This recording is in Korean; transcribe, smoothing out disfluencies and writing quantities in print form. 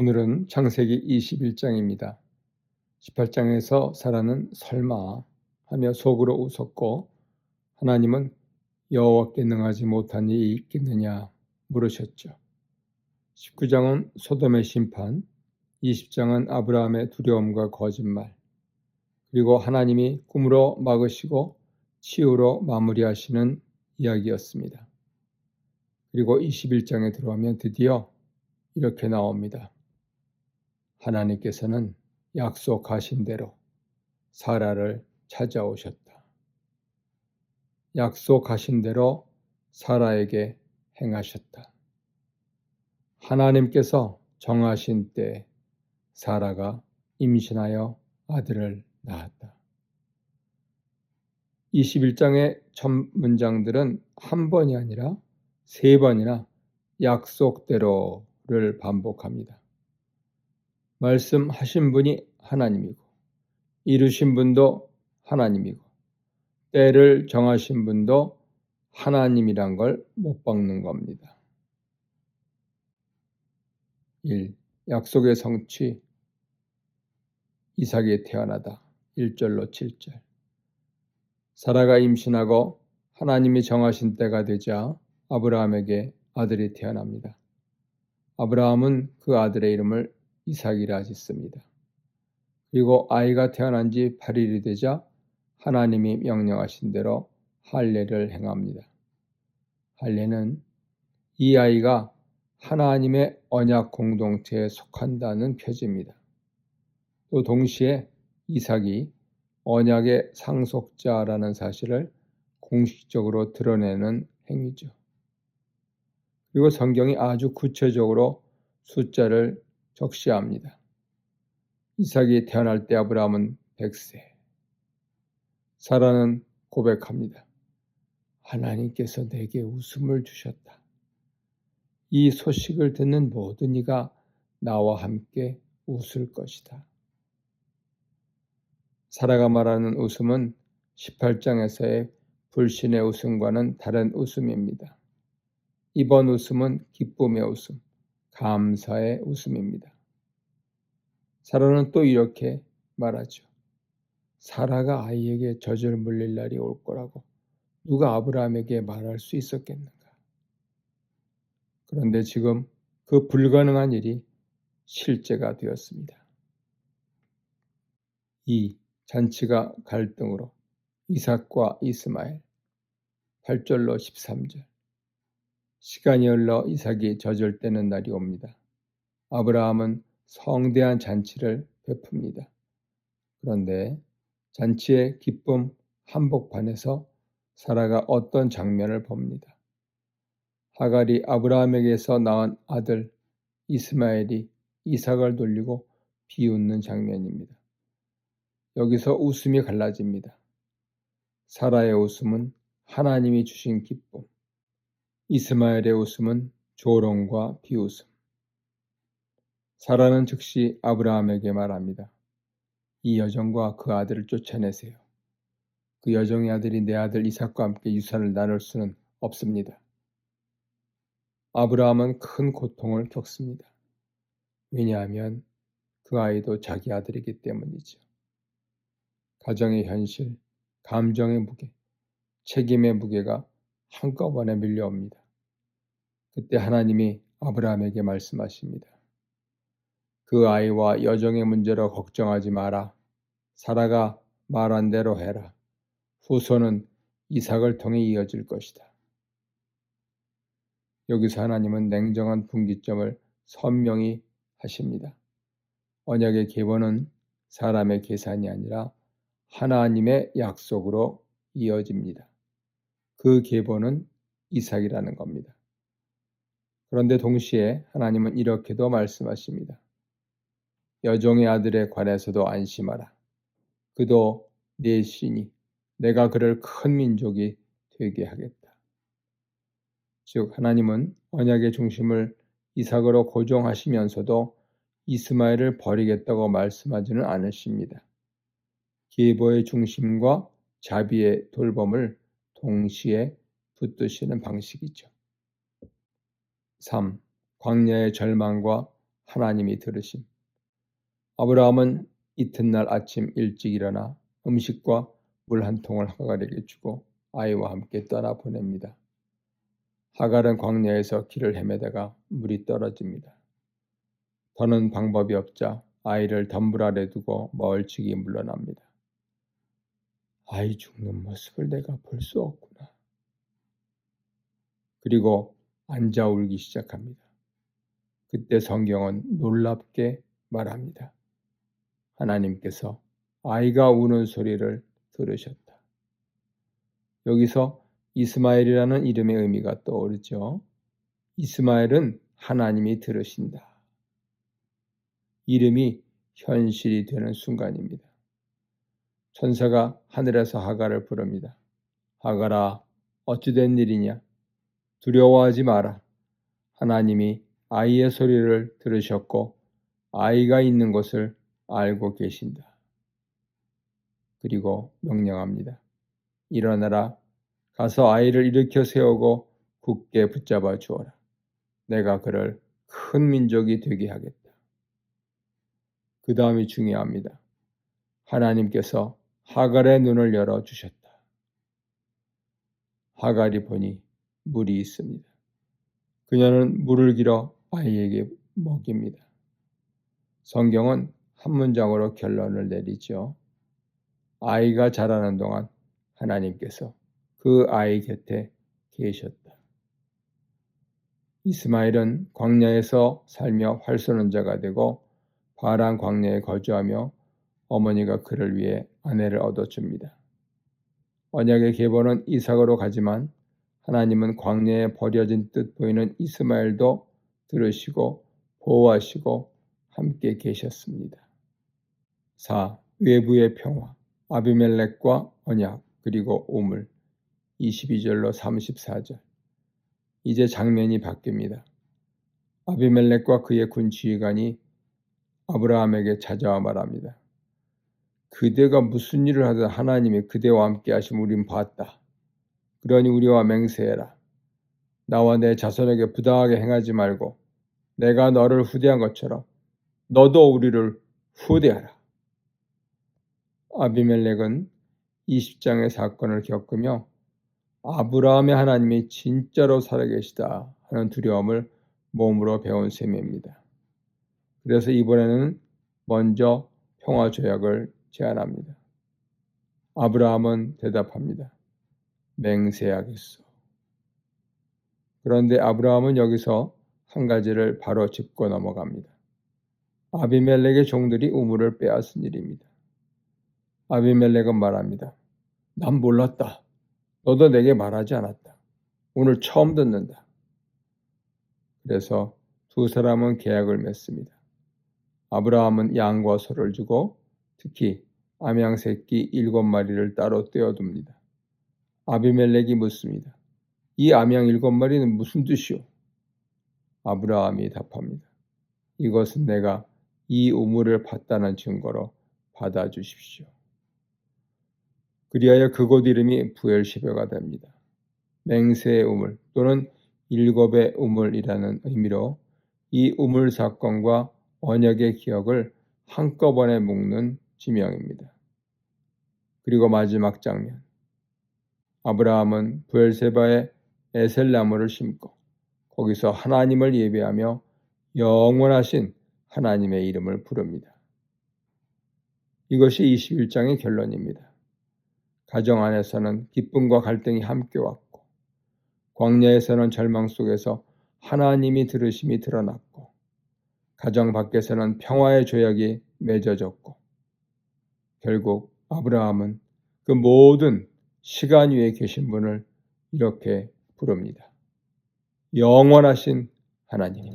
오늘은 창세기 21장입니다. 18장에서 사라는 설마 하며 속으로 웃었고 하나님은 여호와께 능하지 못한 일이 있겠느냐 물으셨죠. 19장은 소돔의 심판, 20장은 아브라함의 두려움과 거짓말, 그리고 하나님이 꿈으로 막으시고 치유로 마무리하시는 이야기였습니다. 그리고 21장에 들어오면 드디어 이렇게 나옵니다. 하나님께서는 약속하신 대로 사라를 찾아오셨다. 약속하신 대로 사라에게 행하셨다. 하나님께서 정하신 때에 사라가 임신하여 아들을 낳았다. 21장의 첫 문장들은 한 번이 아니라 세 번이나 약속대로를 반복합니다. 말씀하신 분이 하나님이고 이루신 분도 하나님이고 때를 정하신 분도 하나님이란 걸 못 박는 겁니다. 1. 약속의 성취 이삭이 태어나다 1절로 7절 사라가 임신하고 하나님이 정하신 때가 되자 아브라함에게 아들이 태어납니다. 아브라함은 그 아들의 이름을 이삭이라 짓습니다. 그리고 아이가 태어난 지 8일이 되자 하나님이 명령하신 대로 할례를 행합니다. 할례는 이 아이가 하나님의 언약 공동체에 속한다는 표지입니다. 또 동시에 이삭이 언약의 상속자라는 사실을 공식적으로 드러내는 행위죠. 그리고 성경이 아주 구체적으로 숫자를 적시합니다. 이삭이 태어날 때 아브라함은 100세. 사라는 고백합니다. 하나님께서 내게 웃음을 주셨다. 이 소식을 듣는 모든 이가 나와 함께 웃을 것이다. 사라가 말하는 웃음은 18장에서의 불신의 웃음과는 다른 웃음입니다. 이번 웃음은 기쁨의 웃음, 감사의 웃음입니다. 사라는 또 이렇게 말하죠. 사라가 아이에게 젖을 물릴 날이 올 거라고 누가 아브라함에게 말할 수 있었겠는가? 그런데 지금 그 불가능한 일이 실제가 되었습니다. 2. 잔치가 갈등으로 이삭과 이스마엘 8절로 13절 시간이 흘러 이삭이 젖을 떼는 날이 옵니다. 아브라함은 성대한 잔치를 베풉니다. 그런데 잔치의 기쁨 한복판에서 사라가 어떤 장면을 봅니다. 하갈이 아브라함에게서 낳은 아들 이스마엘이 이삭을 돌리고 비웃는 장면입니다. 여기서 웃음이 갈라집니다. 사라의 웃음은 하나님이 주신 기쁨, 이스마엘의 웃음은 조롱과 비웃음. 사라는 즉시 아브라함에게 말합니다. 이 여종과 그 아들을 쫓아내세요. 그 여종의 아들이 내 아들 이삭과 함께 유산을 나눌 수는 없습니다. 아브라함은 큰 고통을 겪습니다. 왜냐하면 그 아이도 자기 아들이기 때문이죠. 가정의 현실, 감정의 무게, 책임의 무게가 한꺼번에 밀려옵니다. 그때 하나님이 아브라함에게 말씀하십니다. 그 아이와 여종의 문제로 걱정하지 마라. 사라가 말한 대로 해라. 후손은 이삭을 통해 이어질 것이다. 여기서 하나님은 냉정한 분기점을 선명히 하십니다. 언약의 계보는 사람의 계산이 아니라 하나님의 약속으로 이어집니다. 그 계보는 이삭이라는 겁니다. 그런데 동시에 하나님은 이렇게도 말씀하십니다. 여종의 아들에 관해서도 안심하라. 그도 내 신이 내가 그를 큰 민족이 되게 하겠다. 즉 하나님은 언약의 중심을 이삭으로 고정하시면서도 이스마엘을 버리겠다고 말씀하지는 않으십니다. 계보의 중심과 자비의 돌봄을 동시에 붙드시는 방식이죠. 3. 광야의 절망과 하나님이 들으심. 아브라함은 이튿날 아침 일찍 일어나 음식과 물 한 통을 하갈에게 주고 아이와 함께 떠나 보냅니다. 하갈은 광야에서 길을 헤매다가 물이 떨어집니다. 더는 방법이 없자 아이를 덤불 아래 두고 멀찍이 물러납니다. 아이 죽는 모습을 내가 볼 수 없구나. 그리고 앉아 울기 시작합니다. 그때 성경은 놀랍게 말합니다. 하나님께서 아이가 우는 소리를 들으셨다. 여기서 이스마엘이라는 이름의 의미가 떠오르죠. 이스마엘은 하나님이 들으신다. 이름이 현실이 되는 순간입니다. 천사가 하늘에서 하갈을 부릅니다. 하갈아, 어찌된 일이냐? 두려워하지 마라. 하나님이 아이의 소리를 들으셨고 아이가 있는 것을 알고 계신다. 그리고 명령합니다. 일어나라. 가서 아이를 일으켜 세우고 굳게 붙잡아 주어라. 내가 그를 큰 민족이 되게 하겠다. 그 다음이 중요합니다. 하나님께서 하갈의 눈을 열어주셨다. 하갈이 보니 물이 있습니다. 그녀는 물을 길어 아이에게 먹입니다. 성경은 한 문장으로 결론을 내리죠. 아이가 자라는 동안 하나님께서 그 아이 곁에 계셨다. 이스마엘은 광야에서 살며 활선원자가 되고 바란 광야에 거주하며 어머니가 그를 위해 아내를 얻어줍니다. 언약의 계보는 이삭으로 가지만 하나님은 광야에 버려진 듯 보이는 이스마엘도 들으시고 보호하시고 함께 계셨습니다. 4. 외부의 평화, 아비멜렉과 언약, 그리고 우물 22절로 34절. 이제 장면이 바뀝니다. 아비멜렉과 그의 군 지휘관이 아브라함에게 찾아와 말합니다. 그대가 무슨 일을 하든 하나님이 그대와 함께 하심 우린 봤다. 그러니 우리와 맹세해라. 나와 내 자손에게 부당하게 행하지 말고 내가 너를 후대한 것처럼 너도 우리를 후대하라. 아비멜렉은 20장의 사건을 겪으며 아브라함의 하나님이 진짜로 살아계시다 하는 두려움을 몸으로 배운 셈입니다. 그래서 이번에는 먼저 평화조약을 제안합니다. 아브라함은 대답합니다. 맹세하겠소. 그런데 아브라함은 여기서 한 가지를 바로 짚고 넘어갑니다. 아비멜렉의 종들이 우물을 빼앗은 일입니다. 아비멜렉은 말합니다. 난 몰랐다. 너도 내게 말하지 않았다. 오늘 처음 듣는다. 그래서 두 사람은 계약을 맺습니다. 아브라함은 양과 소를 주고 특히 암양 새끼 7마리를 따로 떼어둡니다. 아비멜렉이 묻습니다. 이 암양 7마리는 무슨 뜻이오? 아브라함이 답합니다. 이것은 내가 이 우물을 팠다는 증거로 받아주십시오. 그리하여 그곳 이름이 부엘시베가 됩니다. 맹세의 우물 또는 7의 우물이라는 의미로 이 우물 사건과 언약의 기억을 한꺼번에 묶는 지명입니다. 그리고 마지막 장면. 아브라함은 부엘세바에 에셀나무를 심고 거기서 하나님을 예배하며 영원하신 하나님의 이름을 부릅니다. 이것이 21장의 결론입니다. 가정 안에서는 기쁨과 갈등이 함께 왔고 광야에서는 절망 속에서 하나님이 들으심이 드러났고 가정 밖에서는 평화의 조약이 맺어졌고 결국 아브라함은 그 모든 시간 위에 계신 분을 이렇게 부릅니다. 영원하신 하나님.